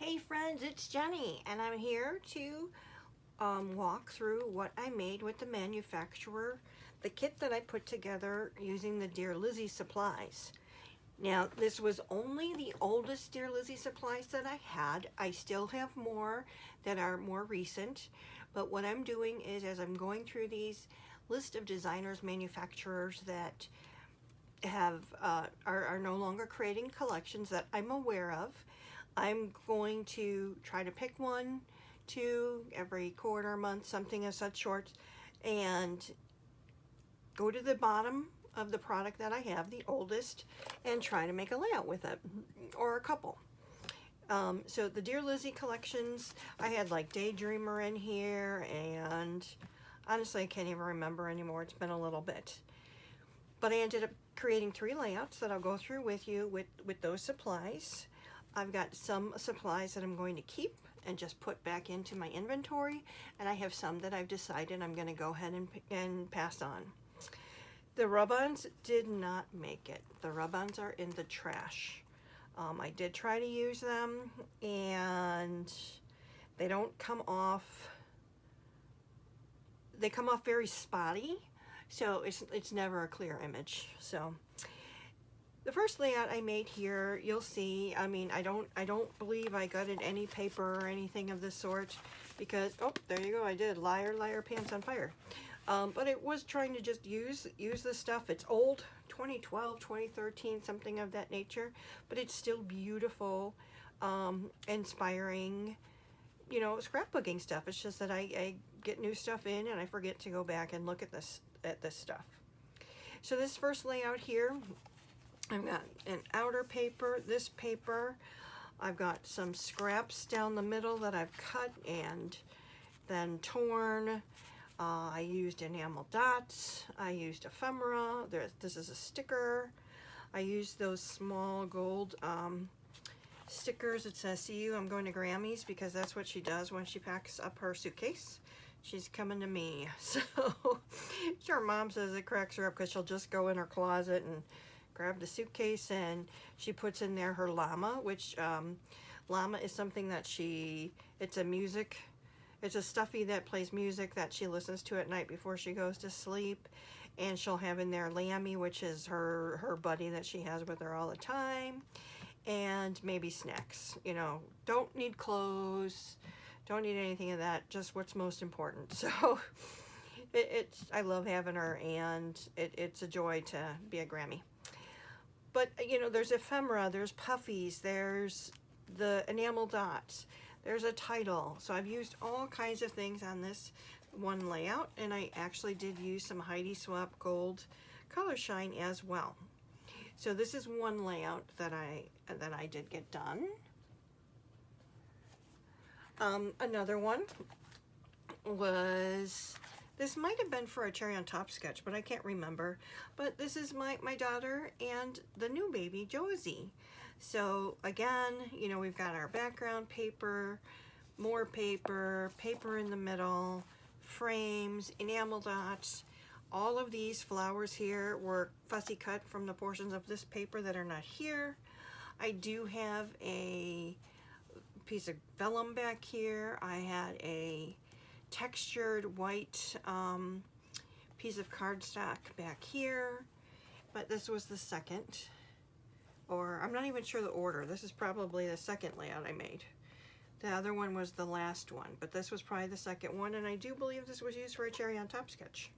Hey friends, it's Jenny, and I'm here to walk through what I made with the manufacturer, the kit that I put together using the Dear Lizzy supplies. Now, this was only the oldest Dear Lizzy supplies that I had. I still have more that are more recent, but what I'm doing is as I'm going through these list of designers, manufacturers that are no longer creating collections that I'm aware of, I'm going to try to pick one, two, every quarter, month, something of such sorts, and go to the bottom of the product that I have, the oldest, and try to make a layout with it, or a couple. So the Dear Lizzy collections, I had like Daydreamer in here, and honestly I can't even remember anymore. It's been a little bit. But I ended up creating 3 layouts that I'll go through with you with those supplies. I've got some supplies that I'm going to keep and just put back into my inventory, and I have some that I've decided I'm going to go ahead and pass on. The rub-ons did not make it. The rub-ons are in the trash. I did try to use them, and they don't come off. They come off very spotty, so it's never a clear image. So the first layout I made here, you'll see, I mean, I don't believe I gutted any paper or anything of this sort, because, oh, there you go, I did, liar, liar, pants on fire. But it was trying to just use this stuff. It's old, 2012, 2013, something of that nature, but it's still beautiful, inspiring, you know, scrapbooking stuff. It's just that I get new stuff in and I forget to go back and look at this stuff. So this first layout here, I've got an outer paper, this paper. I've got some scraps down the middle that I've cut and then torn. I used enamel dots. I used ephemera. This is a sticker. I used those small gold stickers. It says, "See you, I'm going to Grammy's," because that's what she does when she packs up her suitcase. She's coming to me. So her mom says it cracks her up because she'll just go in her closet and grab the suitcase, and she puts in there her llama, which llama is something that it's a stuffy that plays music that she listens to at night before she goes to sleep. And she'll have in there Lammy, which is her buddy that she has with her all the time, and maybe snacks. You know, don't need clothes, don't need anything of that, just what's most important. So I love having her, and it's a joy to be a Grammy. But, you know, there's ephemera, there's puffies, there's the enamel dots, there's a title. So I've used all kinds of things on this one layout, and I actually did use some Heidi Swapp Gold Color Shine as well. So this is one layout that I did get done. Another one was, this might have been for a cherry on top sketch, but I can't remember. But this is my daughter and the new baby, Josie. So again, you know, we've got our background paper, more paper, paper in the middle, frames, enamel dots. All of these flowers here were fussy cut from the portions of this paper that are not here. I do have a piece of vellum back here. I had a textured white piece of cardstock back here, but this was the second, or I'm not even sure the order. This is probably the second layout I made. The other one was the last one, but this was probably the second one, and I do believe this was used for a cherry on top sketch.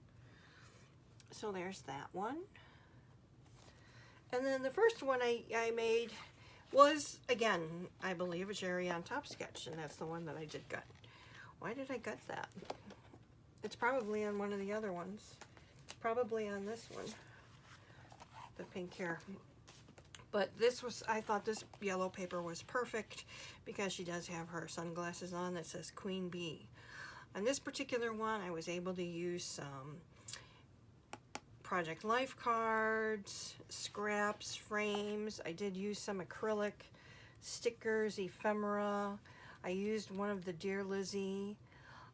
So there's that one. And then the first one I made was, again, I believe a cherry on top sketch, and that's the one that I did gut. Why did I gut that? It's probably on one of the other ones. Probably on this one, the pink hair. But this was, I thought this yellow paper was perfect because she does have her sunglasses on that says Queen Bee. On this particular one, I was able to use some Project Life cards, scraps, frames. I did use some acrylic stickers, ephemera. I used one of the Dear Lizzy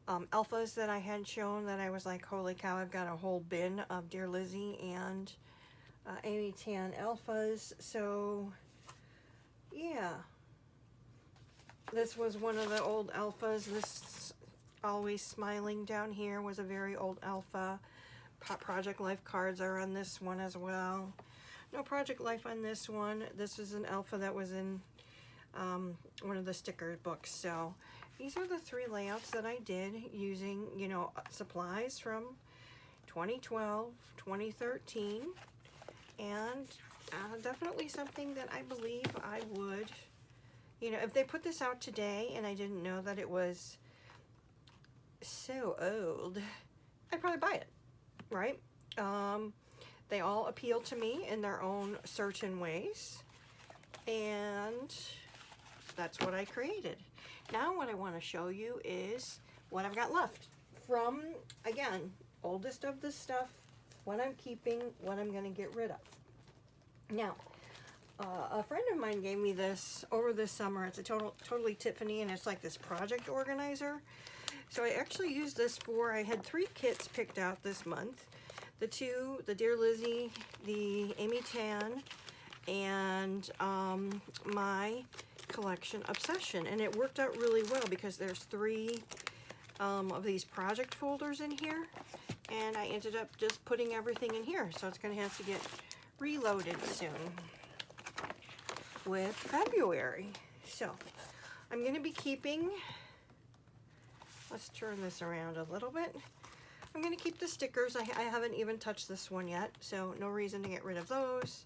alphas that I had shown that I was like, holy cow, I've got a whole bin of Dear Lizzy and Amy Tan alphas. So yeah, This was one of the old alphas. This Always Smiling down here was a very old alpha. Project Life cards are on this one as well. No Project Life on this one. This is an alpha that was in one of the sticker books. So these are the 3 layouts that I did using, you know, supplies from 2012, 2013, and definitely something that I believe I would, you know, if they put this out today and I didn't know that it was so old, I'd probably buy it, right? They all appeal to me in their own certain ways, and that's what I created. Now what I want to show you is what I've got left from, again, oldest of the stuff, what I'm keeping, what I'm going to get rid of. Now, a friend of mine gave me this over this summer. It's a totally Tiffany, and it's like this project organizer. So I actually used this for, I had 3 kits picked out this month. The Dear Lizzy, the Amy Tan, and my collection Obsession. And it worked out really well because there's 3 of these project folders in here. And I ended up just putting everything in here. So it's going to have to get reloaded soon with February. So I'm going to be keeping, let's turn this around a little bit. I'm going to keep the stickers. I haven't even touched this one yet, so no reason to get rid of those.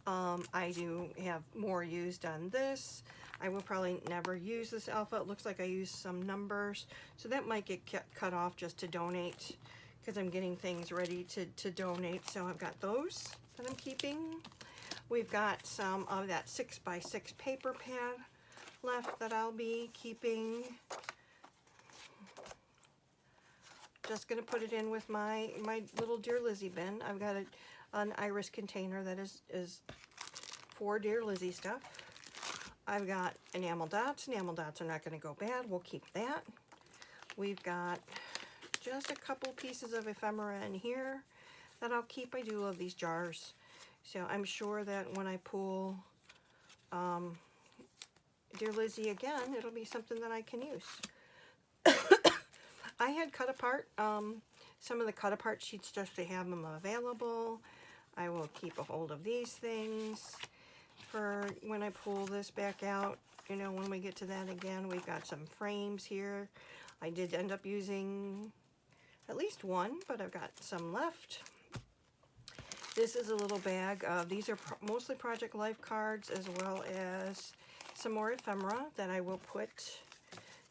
I do have more used on this. I will probably never use this alpha. It looks like I used some numbers, so that might get cut off just to donate because I'm getting things ready to donate. So I've got those that I'm keeping. We've got some of that 6x6 paper pad left that I'll be keeping. Just going to put it in with my little Dear Lizzy bin. I've got an iris container that is for Dear Lizzy stuff. I've got enamel dots. Enamel dots are not going to go bad. We'll keep that. We've got just a couple pieces of ephemera in here that I'll keep. I do love these jars. So I'm sure that when I pull Dear Lizzy again, it'll be something that I can use. I had cut apart some of the cut apart sheets just to have them available. I will keep a hold of these things for when I pull this back out. You know, when we get to that again, we've got some frames here. I did end up using at least one, but I've got some left. This is a little bag of, these are mostly Project Life cards, as well as some more ephemera that I will put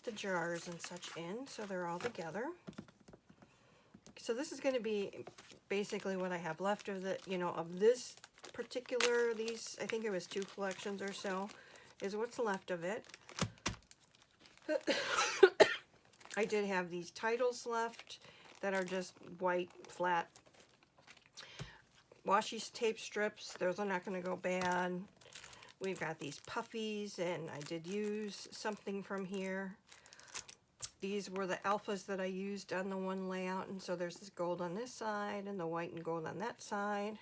the jars and such in, so they're all together. So this is going to be basically what I have left of the, you know, of this particular, these, I think it was 2 collections or so, is what's left of it. I did have these titles left that are just white, flat, washi tape strips. Those are not going to go bad. We've got these puffies, and I did use something from here. These were the alphas that I used on the one layout, and so there's this gold on this side and the white and gold on that side.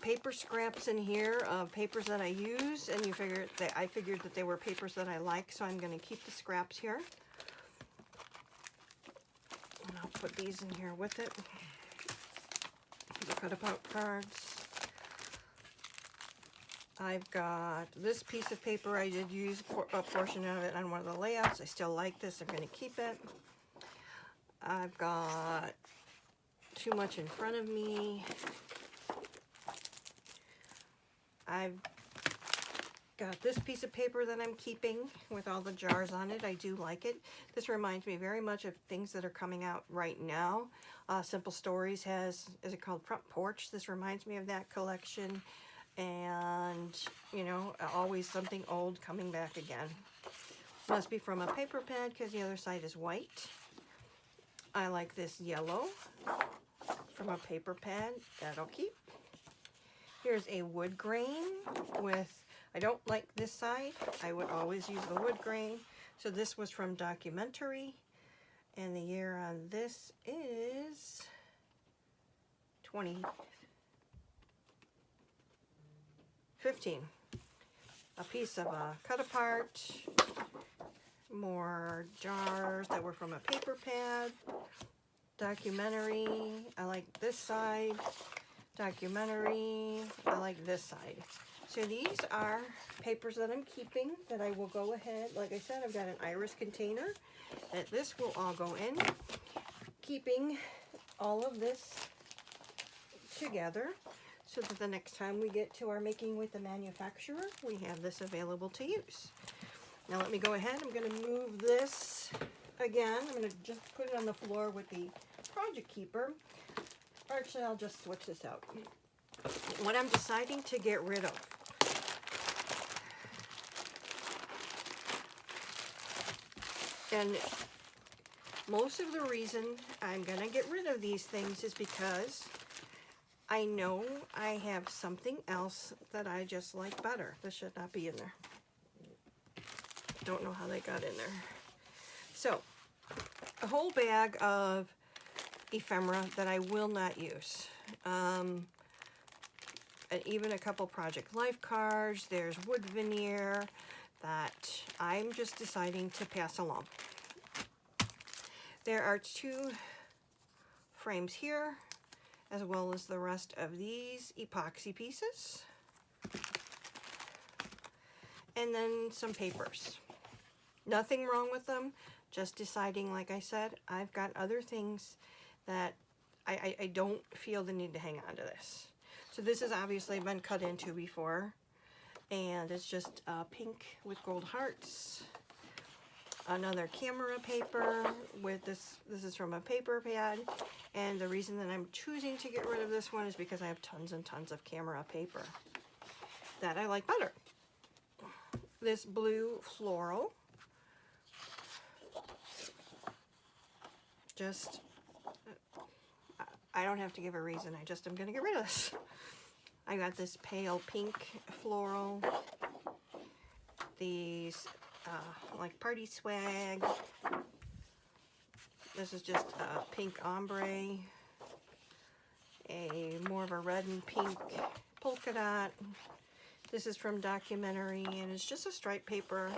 Paper scraps in here of papers that I use, and I figured that they were papers that I like, so I'm going to keep the scraps here. And I'll put these in here with it. The cut apart cards. I've got this piece of paper. I did use a portion of it on one of the layouts. I still like this. I'm going to keep it. I've got too much in front of me. I've got this piece of paper that I'm keeping with all the jars on it. I do like it. This reminds me very much of things that are coming out right now. Simple Stories has, is it called Front Porch? This reminds me of that collection. And, you know, always something old coming back again. Must be from a paper pad because the other side is white. I like this yellow from a paper pad. That'll keep. Here's a wood grain with, I don't like this side. I would always use the wood grain. So this was from Documentary. And the year on this is 2015. a piece of a cut apart, more jars that were from a paper pad, documentary, I like this side, documentary, I like this side. So these are papers that I'm keeping that I will go ahead, like I said, I've got an iris container that this will all go in, keeping all of this together so that the next time we get to our making with the manufacturer, we have this available to use. Now let me go ahead, I'm going to move this again. I'm going to just put it on the floor with the project keeper. Or actually, I'll just switch this out. What I'm deciding to get rid of. And most of the reason I'm going to get rid of these things is because I know I have something else that I just like better. This should not be in there. Don't know how they got in there. So, a whole bag of ephemera that I will not use. And even a couple project life cards. There's wood veneer that I'm just deciding to pass along. There are 2 frames here, as well as the rest of these epoxy pieces. And then some papers. Nothing wrong with them, just deciding, like I said, I've got other things that I don't feel the need to hang on to this. So this has obviously been cut into before, and it's just pink with gold hearts. Another camera paper with this is from a paper pad, and the reason that I'm choosing to get rid of this one is because I have tons and tons of camera paper that I like better. This blue floral, just, I don't have to give a reason, I just am going to get rid of this. I got this pale pink floral, these like party swag, this is just a pink ombre, a more of a red and pink polka dot. This is from Documentary, and it's just a striped paper,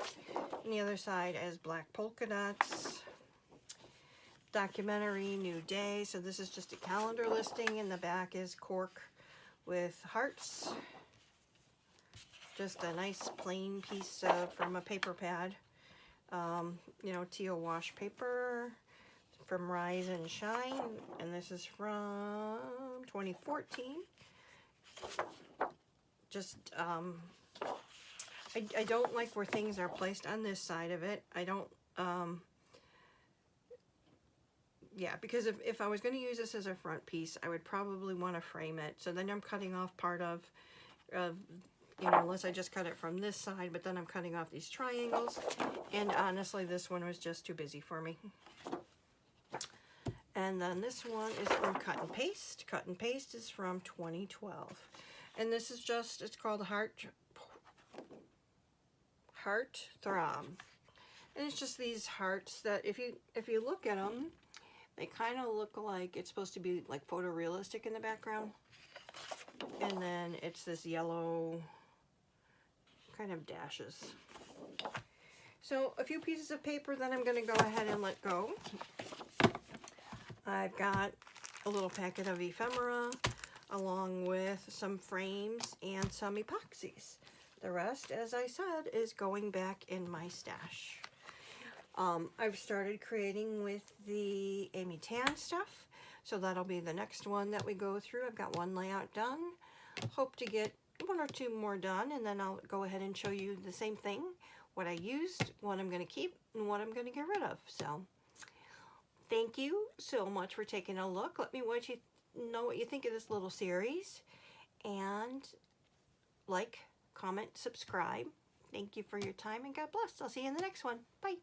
and the other side has black polka dots. Documentary, New Day, so this is just a calendar listing, and the back is cork with hearts. Just a nice plain piece from a paper pad. You know, teal wash paper from Rise and Shine, and this is from 2014. Just, I don't like where things are placed on this side of it. I don't, yeah, because if I was going to use this as a front piece, I would probably want to frame it. So then I'm cutting off part of, you know, unless I just cut it from this side, but then I'm cutting off these triangles. And honestly, this one was just too busy for me. And then this one is from Cut and Paste. Cut and Paste is from 2012. And this is just, it's called Heart Throb. And it's just these hearts that if you look at them, they kind of look like it's supposed to be like photorealistic in the background. And then it's this yellow kind of dashes. So a few pieces of paper that I'm going to go ahead and let go. I've got a little packet of ephemera along with some frames and some epoxies. The rest, as I said, is going back in my stash. I've started creating with the Amy Tan stuff, so that'll be the next one that we go through. I've got one layout done. Hope to get 1 or 2 more done, and then I'll go ahead and show you the same thing, what I used, what I'm going to keep, and what I'm going to get rid of. So, thank you so much for taking a look. Let me know what you think of this little series, and like, comment, subscribe. Thank you for your time, and God bless. I'll see you in the next one. Bye.